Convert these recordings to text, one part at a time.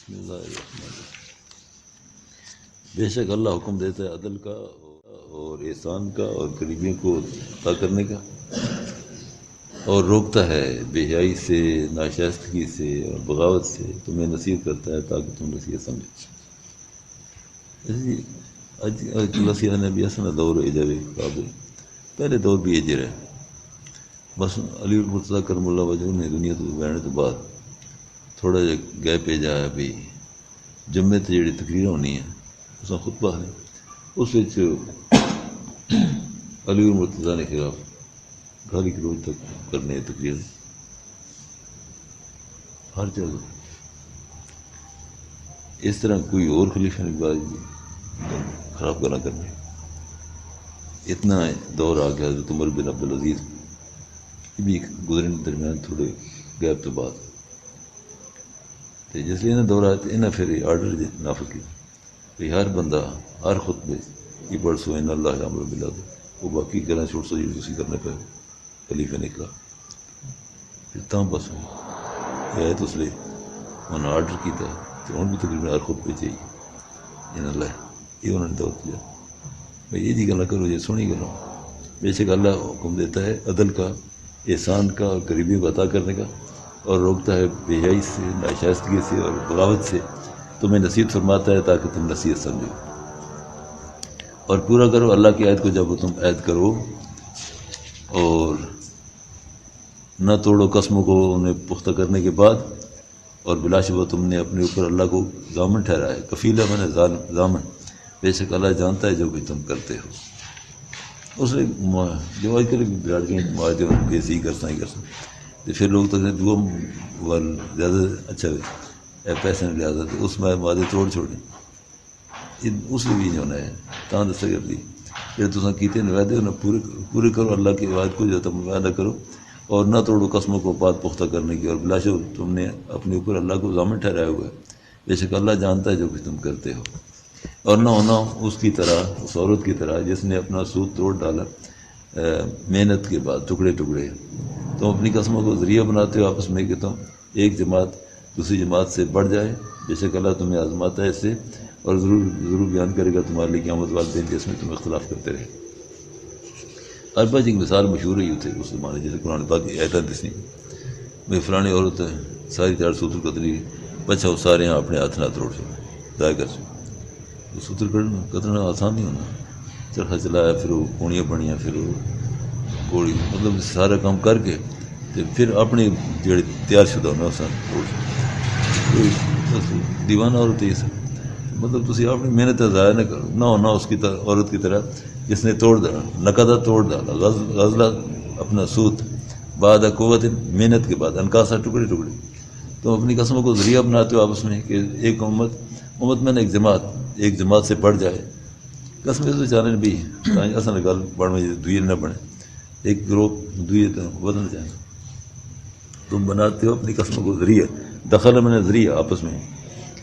بسم اللہ الرحمن الرحیم۔ بے شک اللہ حکم دیتا ہے عدل کا اور احسان کا اور غریبیوں کو عطا کرنے کا، اور روکتا ہے بے حیائی سے، ناشائستگی سے اور بغاوت سے، تمہیں نصیحت کرتا ہے تاکہ تم نصیحت سمجھو۔ اللہ نے بھی اصل دور ایجاب قابل، پہلے دور بھی ایجر ہے، بس علی المرتضیٰ کرم اللہ وجہ نے دنیا تو بہنے تو بعد تھوڑا جہا گیپ پہ جایا بھی جمعے تے جڑی تقریر ہونی ہے اس میں خطبہ ہے، اس علی المرتضیٰ نے خلاف گالی گلوچ تک کرنے تقریر ہر جگہ۔ اس طرح کوئی اور خلیفہ نے خراب کرنا کرنا، اتنا دور آ گیا حضرت عمر بن عبدالعزیز بھی گزرنے درمیان تھوڑے گیپ تو بعد، جس لیے انہیں دور آیا تو انہیں پھر آرڈر نافذ کیا کہ ہر بندہ ہر خطبے یہ پڑھ سو ان اللہ امر بالعدل، وہ باقی گلا چھوڑ سو جی اسی کرنے پہ خلیفے نے کہا پھر تاں بس یہ آیت اس لیے انہوں نے آرڈر کیا تو ان بھی تقریباً ہر خطبے چاہیے ان اللہ یہ انہوں نے دور کیا بھائی یہ جی گلا کرو یہ سونی گلا۔ بے شک اللہ حکم دیتا ہے عدل کا، احسان کا اور غریبی کو عطا کرنے کا، اور روکتا ہے بے حیائی سے، ناشائستگی سے اور بغاوت سے، تمہیں نصیحت فرماتا ہے تاکہ تم نصیحت سمجھو، اور پورا کرو اللہ کی عہد کو جب تم عہد کرو، اور نہ توڑو قسموں کو انہیں پختہ کرنے کے بعد، اور بلا شبہ تم نے اپنے اوپر اللہ کو ضامن ٹھہرایا ہے، کفیل ہے میں نے ضامن، بے شک اللہ جانتا ہے جو بھی تم کرتے ہو۔ اس نے جو آج کل براٹ کے معاہدے کیسی کرتا ہی کرتا تو پھر لوگ تو دعا وال زیادہ اچھا پیسے نہیں لہٰذا تو اس میں معاہدے توڑ چھوڑیں، اس لیے بھی نہیں ہونا ہے تاں دستا کر دی جب تصا کیتے وعدے انہیں پورے کرو، اللہ کے وعد کو جو تم وعدہ کرو، اور نہ توڑو قسموں کو بات پختہ کرنے کی، اور بلا شبہ تم نے اپنے اوپر اللہ کو ضامن ٹھہرایا ہوا ہے، بے شک اللہ جانتا ہے جو کچھ تم کرتے ہو، اور نہ ہونا اس کی طرح، اس عورت کی طرح جس نے اپنا سود توڑ ڈالا محنت کے بعد ٹکڑے ٹکڑے، تم اپنی قسموں کو ذریعہ بناتے ہو آپس میں کہ تم ایک جماعت دوسری جماعت سے بڑھ جائے، بے شک اللہ تمہیں آزماتا ہے اس سے، اور ضرور بیان کرے گا تمہارے لیے قیامت والے دن جس میں تم اختلاف کرتے رہے۔ اربا جی کی مثال مشہور ہی تھے اس زمانے، جیسے قرآن پاک کی آیتیں دسی بھائی فلانی عورت ہے ساری چار سوتر کتنی بچہ وہ سارے یہاں اپنے ہاتھ نہ توڑ سکے ضائع کر سکے، سوتر کتنا آسان نہیں ہونا، چرخا چلایا پھر وہ پونیاں بنیاں پھر وہ گوڑی، مطلب سارا کام کر کے پھر اپنے جڑے تیار شدہ ہونا اس دیوانہ عورت ہے یہ سب، مطلب تسی اپنی محنت ضائع نہ کرو، نہ ہونا اس کی طرح عورت کی طرح جس نے توڑ ڈالا، نقدہ توڑ ڈالا، غزلہ اپنا سوت بعد قوت محنت کے بعد انکاسا ٹکڑے ٹکڑے، تم اپنی قسموں کو ذریعہ بناتے ہو آپس میں کہ ایک امت میں نے ایک جماعت سے بڑھ جائے، قسمیں تو چاہنے بھی اصل گل بڑھ میں دوئی نہ بنے، ایک گروہ دوئی بدل جائے، تم بناتے ہو اپنی قسموں کو ذریعہ، دخل میں نے ذریعہ آپس میں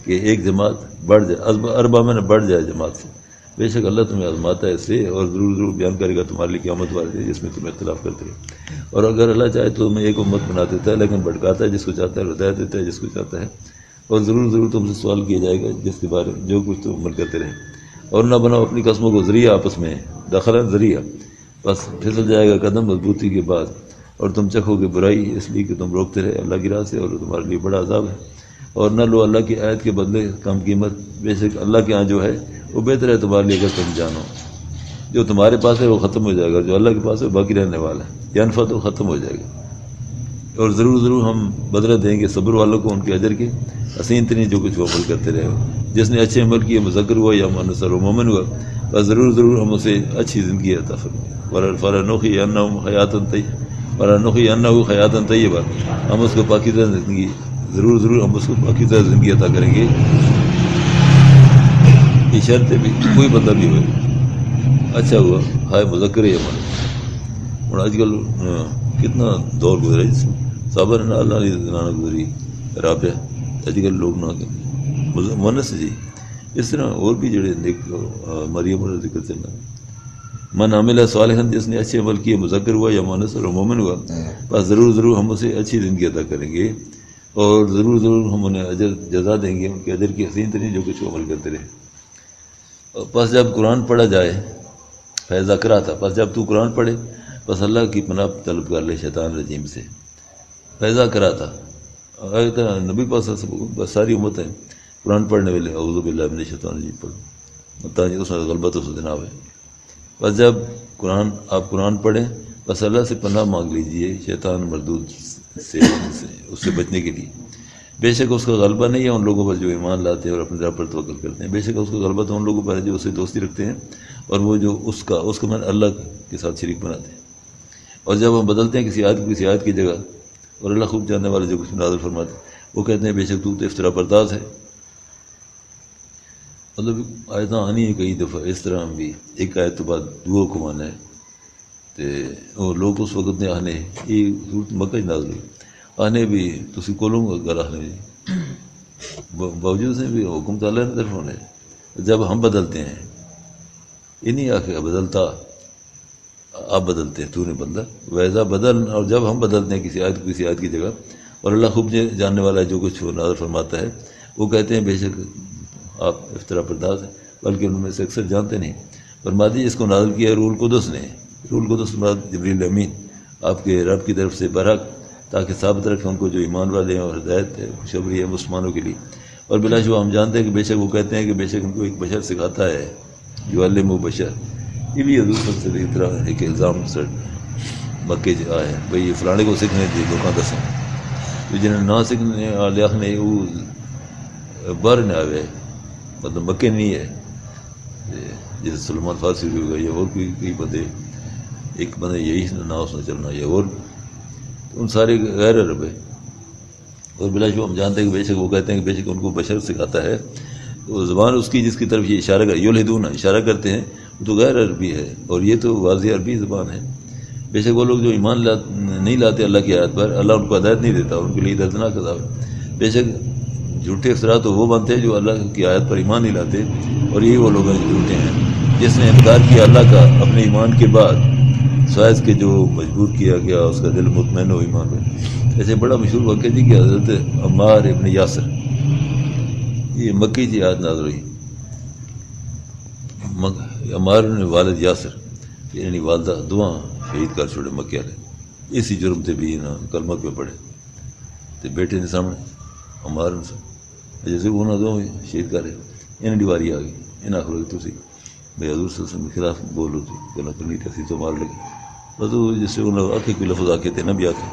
کہ ایک جماعت بڑھ جائے، اربا میں نے بڑھ جائے جماعت سے، بے شک اللہ تمہیں آزماتا ہے اس سے، اور ضرور بیان کرے گا تمہارے لیے قیامت والے دن جس میں تم اختلاف کرتے رہے، اور اگر اللہ چاہے تو تمہیں ایک امت بنا دیتا ہے، لیکن بھٹکاتا ہے جس کو چاہتا ہے، ہدایت دیتا ہے جس کو چاہتا ہے، اور ضرور تم سے سوال کیا جائے گا جس کے بارے میں جو کچھ تم عمل کرتے رہے، اور نہ بناؤ اپنی قسموں کو ذریعہ آپس میں، دخل ذریعہ، بس پھسل جائے گا قدم مضبوطی کے بعد، اور تم چکھو گے برائی اس لیے کہ تم روکتے رہے اللہ کی راہ سے، اور تمہارے لیے بڑا عذاب ہے، اور نہ لو اللہ کی آیت کے بدلے کم قیمت، بے شک اللہ کے ہاں جو ہے وہ بہتر ہے تمہارے لیے اگر تم جانو، جو تمہارے پاس ہے وہ ختم ہو جائے گا، جو اللہ کے پاس ہے وہ باقی رہنے والا ہے، یہ انفع تو ختم ہو جائے گا، اور ضرور ہم بدلہ دیں گے صبر والوں کو ان کے اجر کے، حسین ترین جو کچھ وہ عمل کرتے رہے ہو، جس نے اچھے عمل کیے مذکر ہوا یا مؤنث و مومن ہوا، بس ضرور ہم اسے اچھی زندگی عطا فرمائیں، فَلَنُحْيِيَنَّهُ حَيَاتًا طَيِّبَةً، ہم اس کو پاکیزہ زندگی ضرور ہم اس کو پاکیزہ زندگی عطا کریں گے، یہ شرط بھی کوئی بندہ بھی ہوئے اچھا ہوا ہائے مذکر یا مؤنث، اور آج کل کتنا دور گزرا جس میں صابر نے اللہ علیہ زنانہ گزری رابعہ، آج کل لوگ نہ مؤنث جی، اس طرح اور بھی جڑے نیک مریم کا ذکر چلنا، من عمل صالحا، جس نے اچھے عمل کیے مذکر ہوا یا مؤنث اور مومن ہوا، بس ضرور ہم اسے اچھی زندگی عطا کریں گے، اور ضرور ضرور ہم انہیں اجر جزا دیں گے، ان کے اجر کی حسین ترین جو کچھ وہ عمل کرتے رہے۔ اور پس جب قرآن پڑھا جائے، فیضا کرا تھا، پس جب تو قرآن پڑھے بس اللہ کی پناہ طلب کر لے شیطان رجیم سے۔ فیضا کرا تھا نبی پاس بس ساری امت ہے قرآن پڑھنے والے اعوذ باللہ من الشیطان الرجیم پڑھو، مطلب اس میں غلبت و جناب ہے۔ بس جب آپ قرآن پڑھیں بس اللہ سے پناہ مانگ لیجئے شیطان مردود سے اس سے بچنے کے لیے۔ بے شک اس کا غلبہ نہیں ہے ان لوگوں پر جو ایمان لاتے ہیں اور اپنے رب پر توکل کرتے ہیں، بے شک اس کا غلبہ تو ان لوگوں پر ہے جو اس سے دوستی رکھتے ہیں اور وہ جو اس کا من اللہ کے ساتھ شریک بناتے ہیں۔ اور جب ہم بدلتے ہیں کسی آیت کی جگہ، اور اللہ خوب جاننے والے جو کچھ نازل فرماتے ہیں، وہ کہتے ہیں بے شک تو افطرا پرداز ہے۔ مطلب آیتیں آنی ہے کئی دفعہ اس طرح بھی، ایک آیت تو بعد دعا کو مانا ہے تو لوگ اس وقت نے آنے یہ صورت مکہ نازل ہوئی آنے بھی تسی کولوں گا گھر آنے جی باوجود سے بھی حکم تو اللہ نے طرف ہونے۔ جب ہم بدلتے ہیں یہ نہیں آخر بدلتا آپ بدلتے ہیں تو نے بدلا ویزا بدل، اور جب ہم بدلتے ہیں کسی آیت کی جگہ، اور اللہ خوب جاننے والا جو کچھ وہ نازل فرماتا ہے، وہ کہتے ہیں بے شک آپ افطرا پرداز ہیں، بلکہ ان میں سے اکثر جانتے نہیں۔ فرماتی اس کو نازل کیا روح القدس نے، روح القدس مراد جبریل امین آپ کے رب کی طرف سے برحق، تاکہ ثابت رکھیں ان کو جو ایمان والے ہیں اور ہدایت ہے خوشخبری ہے مسلمانوں کے لیے۔ اور بلا شبہ ہم جانتے ہیں کہ بے شک وہ کہتے ہیں کہ بے شک ان کو ایک بشر سکھاتا ہے جو علم و بشر، یہ بھی حضور صلی اللہ علیہ وسلم کی طرح ایک الزام سر مکے سے آیا ہے بھئی یہ فلانے کو سیکھنے دی لوگوں دسیں تو جنہیں نہ سیکھنے آلیاخ نے وہ باہر نہ آئے، مطلب مکے نہیں ہے، جیسے سلمان فارسی بھی ہوگا یا اور کوئی بندے، ایک بندے یہی نہ اس نے چلنا یا اور، تو ان سارے غیر عرب ہے۔ اور بلا شبہ ہم جانتے ہیں کہ بے شک وہ کہتے ہیں کہ بے شک ان کو بشر سکھاتا ہے، تو زبان اس کی جس کی طرف یہ اشارہ کر یلحدون اشارہ کرتے ہیں وہ تو غیر عربی ہے، اور یہ تو واضح عربی زبان ہے۔ بے شک وہ لوگ جو ایمان نہیں لاتے اللہ کی آیت پر، اللہ ان کو ہدایت نہیں دیتا، ان کے لیے دردناک عذاب ہے۔ بے شک جھوٹے افطرا تو وہ بنتے ہیں جو اللہ کی آیت پر ایمان نہیں لاتے، اور یہی وہ لوگ ہیں جو جھوٹے ہیں۔ جس نے انکار کیا اللہ کا اپنے ایمان کے بعد سوائز کے جو مجبور کیا گیا اس کا دل مطمئن ہو ایمان میں۔ ایسے بڑا مشہور واقعہ جی کہ حضرت عمار ابن یاسر، یہ مکی کی آیت نازل ہوئی، عمار نے والد یاسر یعنی والدہ دعا شہید کر چھوڑے مکے والے، اسی جرم سے بھی نا کلمہ پہ پڑھے تو بیٹے نے سامنے عمار نے جیسے وہ نہ دو شہید کرے انہیں ڈیواری آ گئی، ان آخر ہوئی تو سی بھائی حضور صلی اللہ علیہ وسلم کے خلاف بول رہی تھی کہ نہ کرنی تھی تو مار لگی بس وہ جس سے انہوں نے آکے کوئی لفظ آکے تھے نہ بھی آکے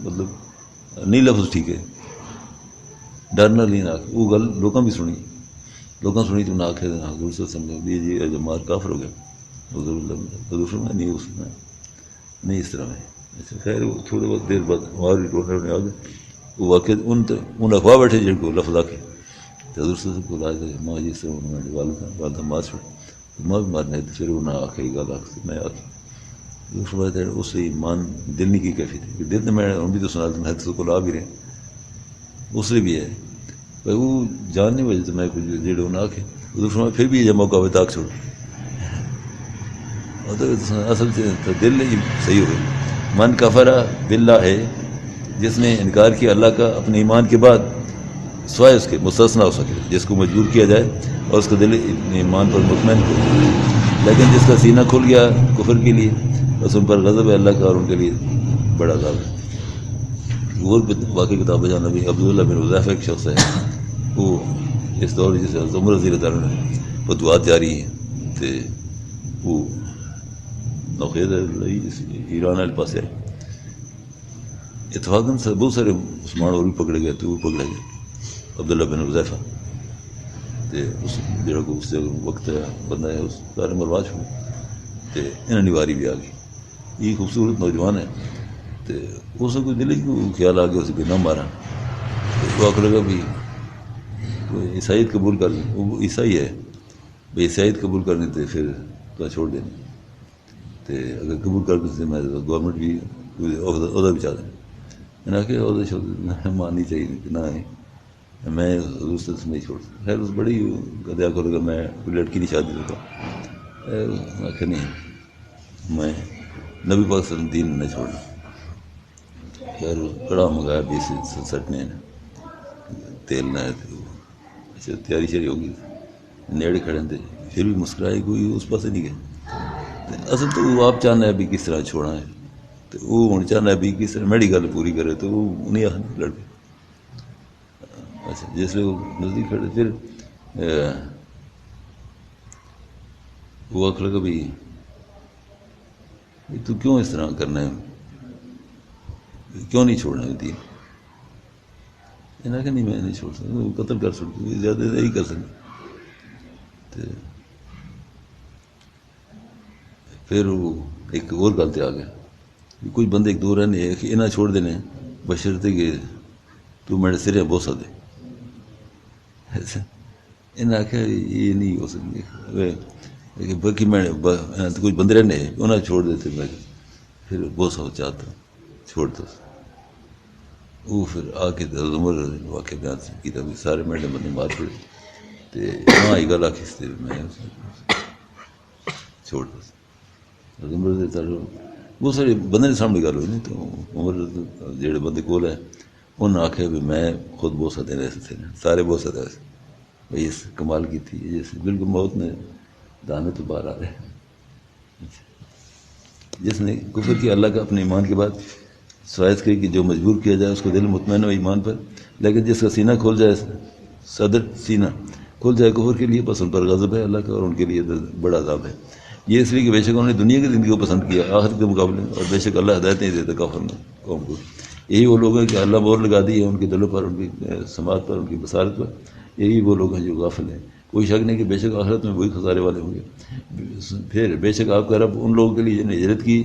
مطلب نہیں لفظ ٹھیک ہے ڈرنا نہیں نہ وہ گل لوگوں بھی سنی تو نہ آکھے حضور صلی اللہ علیہ وسلم جی جب مار کافر ہو گیا حضور میں نہیں اس میں نہیں اس طرح میں اچھا خیر وہ تھوڑے وقت دیر بعد ہماری ٹورنے آ گئے وہ واقع ان افواہ بیٹھے جن کو لفظ آکے تو حضور صلی اللہ علیہ وسلم کو لا کے ماں جس طرح انہوں نے والدہ مار چھوڑ ماں بھی مارنے تو پھر وہ نہ آکھے گل آکھ میں آکھی اس بات ہے اس سے ایمان دل نہیں کی کیفی تھی دل نے میں ان بھی تو سنا تو میں تو کو لا بھی رہے اس لیے بھی ہے بھائی وہ جان نہیں وجہ تو میں کچھ جیڑے نہ آکھے دوسروں میں پھر بھی جب موقع ہوئے تاک چھوڑ اصل سے دل نہیں صحیح ہوئے من کفر باللہ ہے جس نے انکار کیا اللہ کا اپنے ایمان کے بعد سوائے اس کے مستثنا ہو سکے جس کو مجبور کیا جائے اور اس کا دل ایمان پر مطمئن ہو، لیکن جس کا سینہ کھل گیا کفر کے لیے بس ان پر غضب ہے اللہ کا اور ان کے لیے بڑا عذاب ہے۔ وہ باقی کتاب جانا بھی عبداللہ بن حذیفہ ایک شخص ہے وہ اس دور جسے عمر رضی اللہ عنہ وہ دعات جاری ہیں تو وہ نوخید ایران والے پاس ہے اتفاقاً سے بہت سارے مسلمان اور بھی پکڑے گئے تو وہ پکڑے گئے عبداللہ بن حذیفہ تو اس جڑا کو اس وقت ہے بندہ ہے اس سارے مروا چھوڑے تو انہیں نیواری بھی آ گئی یہ خوبصورت نوجوان ہے تو اس کو دل کو خیال آ گیا اسے کہ نہ مارا تو آخر لگا بھی عیسائیت قبول کر لیں وہ عیسائی ہے بھائی عیسائیت قبول کرنے تو پھر تو چھوڑ دینا تو اگر قبول کر کے میں گورنمنٹ بھی عہدہ بھی چاہ دیں میں نے کہا عہدہ چھوڑ ماننی چاہیے کہ نہ ہے میں حضور سے نہیں چھوڑ سکتا خیر اس بڑی گدیا کو لگا میں کوئی لڑکی نہیں شادی ہوتا آخر نہیں میں نبی پاک صلی اللہ علیہ وسلم دین نہ چھوڑنا خیر کڑا منگایا 20 نے تیل نہ ہے تو اچھا تیاری شری ہوگی نیڑے کھڑے تھے پھر بھی مسکرائی کوئی اس پاس نہیں گئے اصل تو وہ آپ چاہنا ہے بھی کس طرح چھوڑا ہے تو وہ ہوں چاہنا ہے بھی کس طرح میری گل پوری کرے تو وہ نہیں آ لڑ پے اچھا جس لیے وہ نزدیک کھڑے پھر وہ آخر لگا بھی تو کیوں اس طرح کرنا ہے کیوں نہیں چھوڑنا ہے دین کہ نہیں میں نہیں چھوڑ سکتا وہ قتل کر سکتے زیادہ نہیں کر سکتے پھر وہ ایک اور گل تے آ گیا کچھ بندے ایک دو رہنے کہ انہیں چھوڑ دینے بشرطے کہ تو میرے سرے بوسا دے انہیں آخیا یہ نہیں ہو سکتی باقی میں کچھ بندے رہنے انہیں چھوڑ دیتے میں پھر بوسا چاہتا چھوڑتا وہ پھر آ کے عمر واقعہ بیان سے کیا بھی سارے میڈے بندے مار پڑے تو ہاں یہ گل آخی میں چھوڑتا عمر بہت سارے بندے کے سامنے گل ہوئی نہیں تو عمر جہے بندے کول ہے انہوں نے آخیا بھی میں خود بوسا دینے سے سارے بوسا دے بھائی اس کمال کی تھی جیسے بالکل موت نے دانے تو باہر آ رہے جس نے کفر کیا اللہ کا اپنے ایمان کے بعد سوائز کی کہ جو مجبور کیا جائے اس کو دل مطمئن ہو ایمان پر لیکن جس کا سینہ کھول جائے صدر سینہ کھول جائے کفر کے لیے بس ان پر غضب ہے اللہ کا اور ان کے لیے بڑا عذاب ہے یہ اس لیے کہ بے شک انہوں نے دنیا کی زندگی کو پسند کیا آخرت کے مقابلے اور بے شک اللہ ہدایت نہیں دیتا کافر میں قوم کو یہی وہ لوگ ہیں کہ اللہ مور لگا دی ہے ان کے دلوں پر ان کی سماعت پر ان کی بصارت پر یہی وہ لوگ ہیں جو غافل ہیں کوئی شک نہیں کہ بے شک آخرت میں وہی خسارے والے ہوں گے پھر بے شک آپ کا رب ان لوگوں کے لیے جنہیں ہجرت کی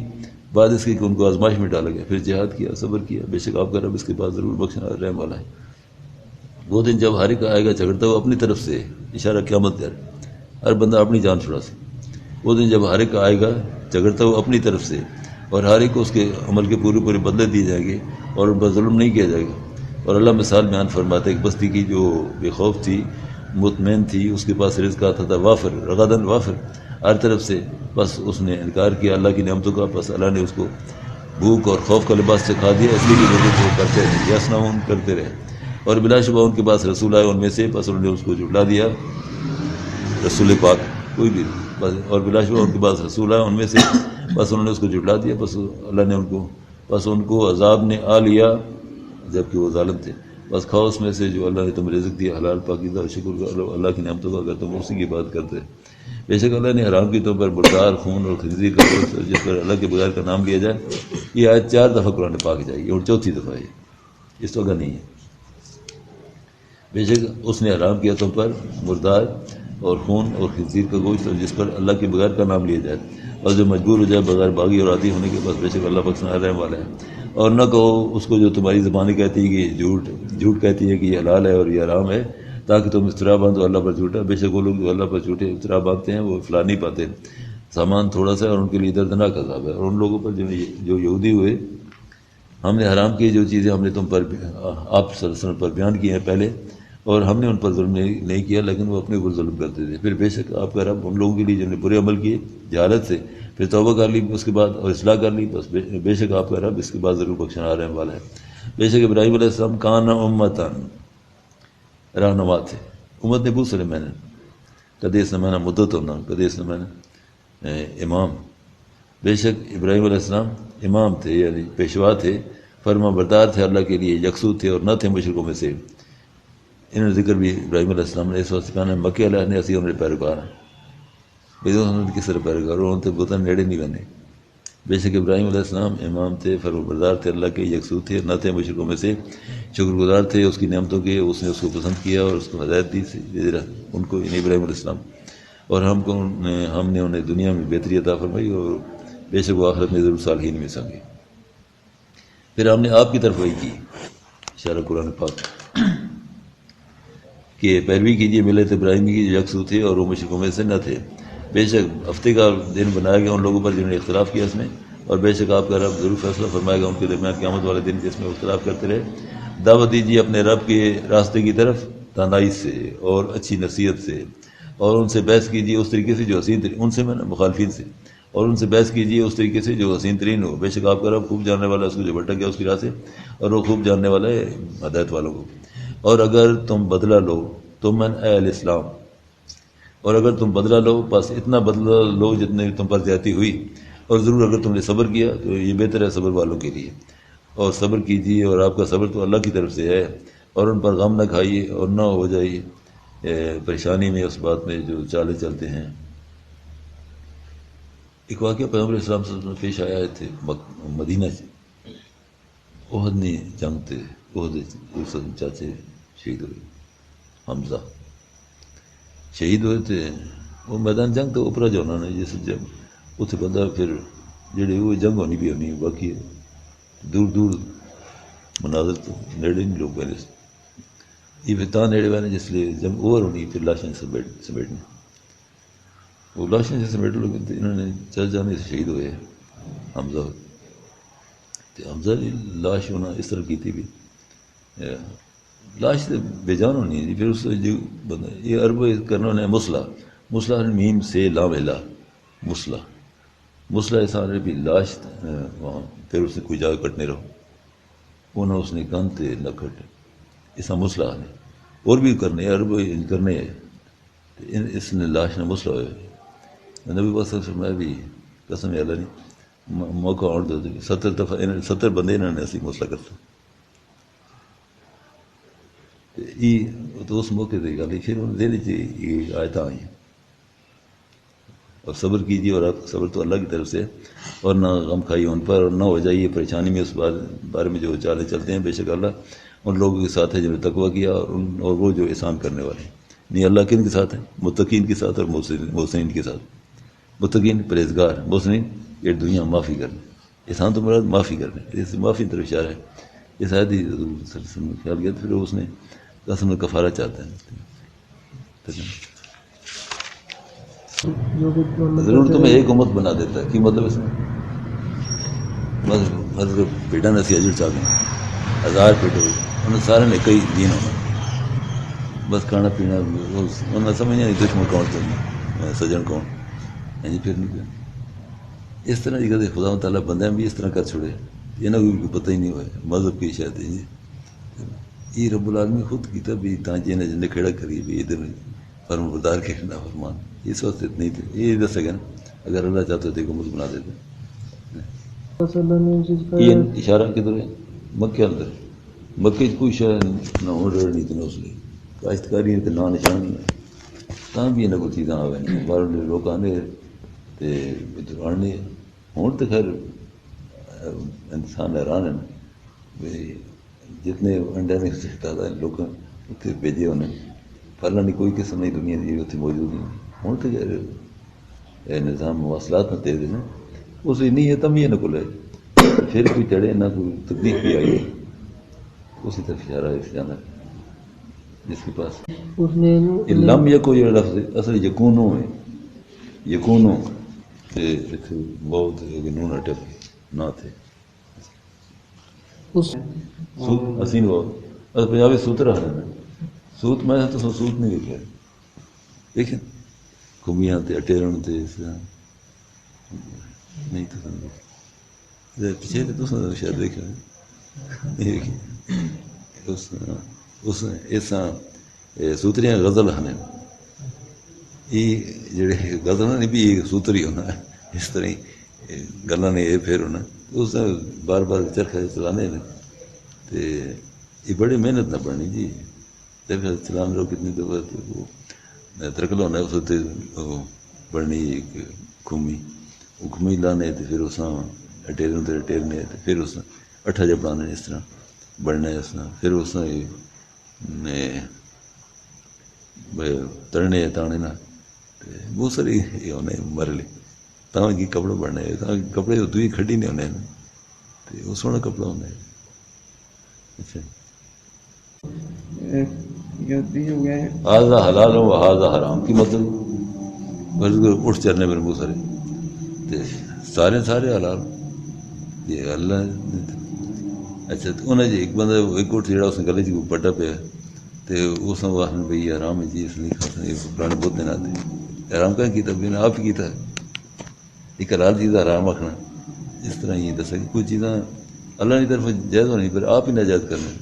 بعد اس کی کہ ان کو آزمائش میں ڈالا گیا پھر جہاد کیا صبر کیا بے شک آپ کا رب اس کے بعد ضرور بخشنا رحم والا ہے وہ دن جب ہر ایک آئے گا جھگڑتا ہوا اپنی طرف سے اشارہ قیامت در ہر بندہ اپنی جان چھڑا سے وہ دن جب ہر ایک آئے گا جھگڑتا ہوا اپنی طرف سے اور ہر ایک کو اس کے عمل کے پورے پورے بدلے دیے جائیں گے اور ان پر ظلم نہیں کیا جائے گا اور اللہ مثال بیان فرماتا ہے ایک بستی کی جو بے خوف تھی مطمئن تھی اس کے پاس رزق آتا تھا وافر رغدن وافر ہر طرف سے بس اس نے انکار کیا اللہ کی نعمتوں کا بس اللہ نے اس کو بھوک اور خوف کا لباس سکھا دیا اس لیے کہ لوگوں کو کرتے رہے یسنعون کرتے رہے اور بلا شبہ ان کے پاس رسول آئے ان میں سے بس انہوں نے اس کو جھٹلا دیا رسول پاک کوئی بھی بس اور بلا شبہ ان کے پاس رسول آئے ان میں سے بس انہوں نے اس کو جھٹلا دیا بس اللہ نے ان کو عذاب نے آ لیا جبکہ وہ ظالم تھے بس کھاؤ اس میں سے جو اللہ نے تمہیں رزق دیا حلال پاکیزہ اور شکر کرو اللہ کی نعمتوں کا اگر تم اسی کی بات کرتے بے شک اللہ نے حرام کی تم پر بردار خون اور خنزیر کا گوشت جس پر اللہ کے بغیر کا نام لیا جائے یہ آیت 4 دفعہ قرآن پاک جائے گی اور 4تھی دفعہ ہے اس وقت نہیں ہے بے شک اس نے حرام کیا تم پر مردار اور خون اور خنزیر کا گوشت اور جس پر اللہ کے بغیر کا نام لیا جائے اور جو مجبور ہو جائے بغیر باغی اور عادی ہونے کے بعد بے شک اللہ بخشنا رحم والا ہے اور نہ کہو اس کو جو تمہاری زبانیں کہتی ہے کہ جھوٹ کہتی ہے کہ یہ حلال ہے اور یہ حرام ہے تاکہ تم افترا باندھو اللہ پر جھوٹا بے شک وہ لوگ جو اللہ پر جھوٹے افترا باندھتے ہیں وہ فلاں نہیں پاتے سامان تھوڑا سا اور ان کے لیے دردناک عذاب ہے اور ان لوگوں پر جو یہودی ہوئے ہم نے حرام کی جو چیزیں ہم نے تم پر آپ صلی اللہ علیہ وسلم پر بیان کی ہیں پہلے اور ہم نے ان پر ظلم نہیں کیا لیکن وہ اپنے اوپر ظلم کرتے تھے پھر بے شک آپ کا رب ان لوگوں کے لیے جنہوں نے برے عمل کیے جہالت سے پھر توبہ کر لی اس کے بعد اور اصلاح کر لی بس بے شک آپ کا رب اس کے بعد ضرور بخشنا رحم والا ہے بے شک ابراہیم علیہ السلام کان امتن رہنما تھے امت نے پوچھ میں نے کدی اس نے میں نے مدت ہونا کدی اس نے میں نے امام بے شک ابراہیم علیہ السلام امام تھے یعنی پیشوا تھے فرما بردار تھے اللہ کے لیے یکسو تھے اور نہ تھے مشرکوں میں سے انہوں نے ذکر بھی ابراہیم علیہ السلام نے اس وقت کہا ہے مکے علیہ نے اسی انہوں نے پیروکار ہیں انہوں نے کس طرح پیروکار انہوں نے بتانا نیڑے نہیں بنے بے شک ابراہیم علیہ السلام امام تھے فرما بردار تھے اللہ کے یکسو تھے نہ تھے مشرکوں میں سے شکر گزار تھے اس کی نعمتوں کے اس نے اس کو پسند کیا اور اس کو ہدایت دی ان کو ابراہیم علیہ السلام اور ہم نے انہیں دنیا میں بہتری عطا فرمائی اور بے شک وہ آخرت میں ضرور صالحین میں سنگے پھر ہم نے آپ کی طرف وہی کی اشارہ قرآن پاک کہ پیروی کیجیے ملت ابراہیمی کی جو یکسو تھے اور وہ مشرکوں میں سے نہ تھے بے شک ہفتے کا دن بنایا گیا ان لوگوں پر جنہوں نے اختلاف کیا اس میں اور بے شک آپ کا رب ضرور فیصلہ فرمائے گا ان کے درمیان قیامت والے دن جس میں اختلاف کرتے رہے دعوت دیجیے اپنے رب کے راستے کی طرف دانائی سے اور اچھی نصیحت سے اور ان سے بحث کیجیے اس طریقے سے جو حسین ان سے میں مخالفین سے اور ان سے بحث کیجیے اس طریقے سے جو حسین ترین ہو. بے شک آپ کا رب خوب جاننے والا ہے اس کو جو بھٹک گیا اس کی راہ سے, اور وہ خوب جاننے والا ہے ہدایت والوں کو. اور اگر تم بدلہ لو تو من اے الاسلام, اور اگر تم بدلہ لو بس اتنا بدلہ لو جتنے تم پر زیادتی ہوئی, اور ضرور اگر تم نے صبر کیا تو یہ بہتر ہے صبر والوں کے لیے. اور صبر کیجیے, اور آپ کا صبر تو اللہ کی طرف سے ہے, اور ان پر غم نہ کھائیے اور نہ ہو جائیے پریشانی میں اس بات میں جو چالے چلتے ہیں. ایک واقعہ پیغمبر اسلام صلی اللہ علیہ وسلم پیش آیا تھے مدینہ سے. احد نے جنگ تھے, احد چاچے شہید ہوئے, حمزہ شہید ہوئے تھے. وہ میدان جنگ تو اوپرا جو انہوں نے جیسے جنگ اتنے بندہ پھر جڑے وہ جنگ ہونی بھی ہونی باقی دور دور مناظر تو نیڑے نہیں لوگ پہلے سے یہ پھر تاں نیڑے والے جس لیے جنگ اوور ہونی پھر لاشیں سمیٹنے. وہ لاشیں سے سمیٹ لوگ انہوں نے چل جانے سے شہید ہوئے حمزہ. تو حمزہ کی لاش ہونا اس طرح کی تھی بھی لاش سے بے جان ہونی ہے. پھر اس سے جو بندہ یہ عرب کرنا ہے مسلح میم سے لام ہلا مسلح ایسا بھی لاش وہاں پھر اس نے کوئی جگہ کٹنے رہو وہ نہ اس نے گنتے نہ کٹ ایسا مسلح نے اور بھی کرنے عرب کرنے ہے اس نے لاش نہ مسلح ہوئے. نبی بس میں بھی قسم اللہ نہیں موقع اور دے 70 دفعہ 70 بندے انہوں نے اسی مسئلہ کرتا. تو اس موقع سے گل پھر دہلی یہ آیتیں آئی ہیں اور صبر کیجیے اور آپ صبر تو اللہ کی طرف سے, اور نہ غم کھائیے ان پر, اور نہ ہو جائیے پریشانی میں اس بارے میں جو چالے چلتے ہیں. بے شک اللہ ان لوگوں کے ساتھ ہے جنہوں نے تقویٰ کیا, اور وہ جو احسان کرنے والے ہیں. نہیں اللہ کن کے ساتھ ہے؟ متقین کے ساتھ اور محسنین کے ساتھ. متقین پرہیزگار, محسنین یہ دنیا معافی کرنے. احسان تو مراد معافی کرنے, اس معافی طرف اشارہ ہے. اس آیت ہی حضور صلی اللہ علیہ وسلم نے خیال کیا پھر اس نے قسم میں کفارہ چاہتے ہیں. ضرور تمہیں ایک امت بنا دیتا ہے. کی مطلب اس میں بس پیٹا نہ سی اجڑ چاہتے ہیں 1000 پیٹے ہوئے انہوں سارے نے کئی دین ہونا بس کھانا پینا انہیں سمجھ نہیں دشمن کون کرنا سجن کون پھر نہیں اس طرح کی کہتے خدا تعالیٰ بندے بھی اس طرح کر چھوڑے انہیں کوئی پتہ ہی نہیں ہوا مذہب کی شاید یہ رب العالمین خود کیتا بھی تانجے نے جن کھڑا کری بھی ادھر فرم بردار کے نہ فرمان اس وقت نہیں تھے. یہ دس سکے نا اگر اللہ چاہتے تو حکومت بنا دیتے. یہ اشارہ کدھر ہے؟ مکے اندر مکے کوئی شاید نہ ہو نہیں تو نہ اس لیے کاشتکاری تو نہ نشان نہیں ہے تاں بھی انہیں کوئی چیزاں آئے نہیں باہر لوگ آنے ادھر آنے ہوں تو خیر انسان حیران ہے نا جتنے انڈیا نے تعداد لوگ اتنے بھیجے انہیں پھلنا نہیں کوئی قسم نہیں دنیا کی اتنے موجود نہیں ہوں تو خیر نظام مواصلات نہ تیز ہے نا اس لیے نہیں ہے تم یہ نہ کھلے پھر کوئی چڑھے نہ کوئی تکلیف بھی آئی اسی طرف اشارہ ہے جانا جس کے پاس لم یا کوئی لفظ اصل یقونوں ہے یقونوں بہت نون اٹپ نہ تھے حسین بہت پنجابی سوت رہا ہے سوت میں تو سوت نہیں دیکھا دیکھیں کھمیاں تھے اٹیرن تھے اس طرح نہیں تو پیچھے تو شاید دیکھا اس سوتریاں غزل ہیں یہ جڑے غزل نے بھی سوتر ہی ہونا اس طرح گلا نے یہ پھر ہونا اس بار بار چرخہ چلانے نے تو یہ بڑی محنت نہ پڑنی جی چلانے لوگ کتنی دفعہ وہ ترکل ہونا اس وقت بڑھنی ایک کھمی لانے تو پھر اس اٹیرنے پھر اس اٹھا جب بنانے اس طرح بڑھنا ہے اس طرح پھر اس تڑنے تانے نہ بہت ساری یہ ہونے مرے تاں کی کپڑے بڑھنے کپڑے دوئی کھڈی نہیں ہونے تو وہ سونا کپڑا ہونا ہے. اچھا ہاضا حلال ہو ہاضا حرام کی مطلب اٹھ چلنے میرے بہت سارے سارے حلال یہ اللہ. اچھا تو انہیں جی ایک بندہ ایک اٹھ جڑا اس نے گلے چ پٹا پیا تو اس نے آخر بھائی آرام ہے جی اس لیے پرانے بہت دن آتے آرام کہاں کیتا بھی نے آپ ہی کیتا ہے ایک حلال چیز حرام آخنا، اس طرح ہی دسا کہ کوئی چیزاں اللہ کی طرف جائز ہونی پھر آپ ہی ناجائز کرنے.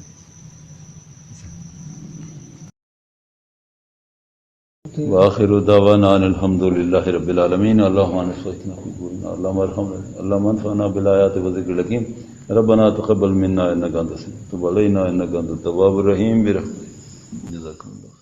وآخر دعوانا ان الحمد للہ رب العالمین. اللهم انصرنا في قبورنا، اللهم ارحمنا، اللهم انفعنا بالآيات وذكر الحكيم. ربنا تقبل منا انك انت السميع، تب علينا انك انت التواب الرحيم برحمتك. جزاكم الله.